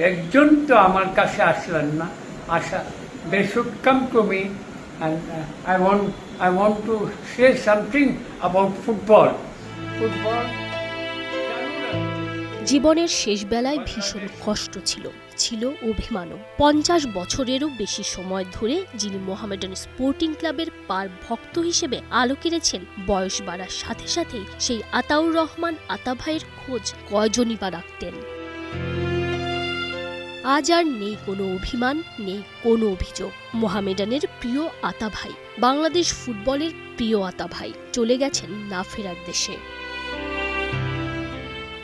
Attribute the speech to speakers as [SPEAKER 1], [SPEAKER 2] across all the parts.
[SPEAKER 1] একজন তো আমার কাছে আসলেন না, আসা they should come to me and I want to say something about football.
[SPEAKER 2] জীবনের শেষ বেলায় ভীষণ কষ্ট ছিল অভিমানও। 50 বছরেরও বেশি সময় ধরে যিনি মোহামেডান স্পোর্টিং ক্লাবের পার ভক্ত হিসেবে আলো কেড়েছেন, বয়স বাড়ার সাথে সাথেই সেই আতাউর রহমান আতা ভাইয়ের খোঁজ কয়জনই বা রাখতেন। আজ আর নেই কোনো অভিমান, নেই কোনো অভিযোগ। মোহামেডানের প্রিয় আতা ভাই, বাংলাদেশ ফুটবলের প্রিয় আতা ভাই চলে গেছেন না ফেরার দেশে।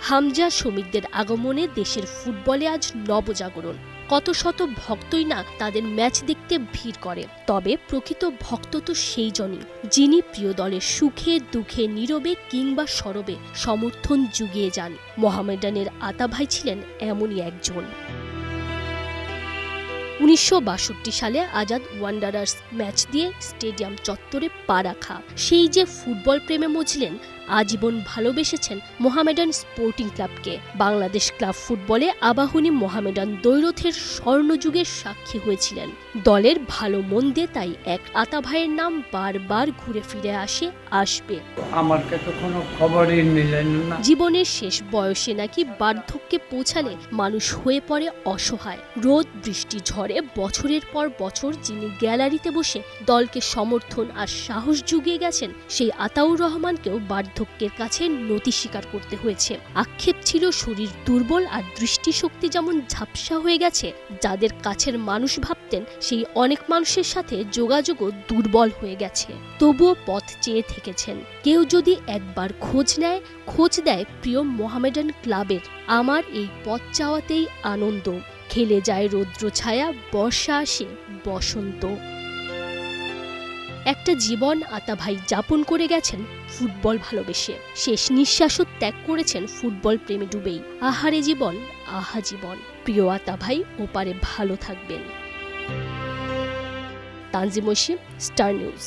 [SPEAKER 2] হামজা শ্রমিকদের আগমনে দেশের ফুটবলে আজ নবজাগরণ। কত শত ভক্তই না তাদের ম্যাচ দেখতে ভিড় করে, তবে প্রকৃত ভক্ত তো সেই জনই যিনি প্রিয় দলের সুখে দুঃখে নীরবে কিংবা সরবে সমর্থন জুগিয়ে যান। মোহামেডানের আতা ভাই ছিলেন এমনই একজন। 1962 সালে আজাদ ওয়ান্ডারার্স ম্যাচ দিয়ে স্টেডিয়াম চত্বরে পা রাখা সেই যে ফুটবল প্রেমে মজলেন, আজীবন ভালোবেসেছেন মোহামেডান স্পোর্টিং ক্লাবকে। বাংলাদেশ ক্লাব ফুটবলে আবাহনী মোহামেডান দ্বৈরথের স্বর্ণযুগের সাক্ষী হয়েছিলেন। দলের ভালো মন্দে তাই এক আতা ভাইয়ের নাম বারবার ঘুরে ফিরে আসবে।
[SPEAKER 1] আমার কাছে কোনো খবরই নিলেন না।
[SPEAKER 2] জীবনের শেষ বয়সে নাকি বার্ধক্যে পৌঁছালে মানুষ হয়ে পড়ে অসহায়। রোদ বৃষ্টি ঝড়ে বছরের পর বছর যিনি গ্যালারিতে বসে দলকে সমর্থন আর সাহস জুগিয়ে গেছেন, সেই আতাউর রহমানকেও বার্ধক্যের কাছে নতি স্বীকার করতে হয়েছে। আক্ষেপ ছিল শরীর দুর্বল আর দৃষ্টিশক্তি যেমন ঝাপসা হয়ে গেছে। যাদের কাছের মানুষ ভাবতেন, সেই অনেক মানুষের সাথে যোগাযোগও দুর্বল হয়ে গেছে। তবুও পথ চেয়ে থেকেছেন। কেউ যদি একবার খোঁজ দেয় প্রিয় মোহামেডান ক্লাবের। আমার এই পথ চাওয়াতেই আনন্দ, খেলে যায় রৌদ্র ছায়া, বর্ষা আসে বসন্ত। একটা জীবন আতা ভাই যাপন করে গেছেন ফুটবল ভালোবেসে। শেষ নিঃশ্বাসও ত্যাগ করেছেন ফুটবল প্রেমে ডুবেই। আহারে জীবন, আহা জীবন। প্রিয় আতা ভাই ওপারে ভালো থাকবেন। Tanzim Oishi, star news.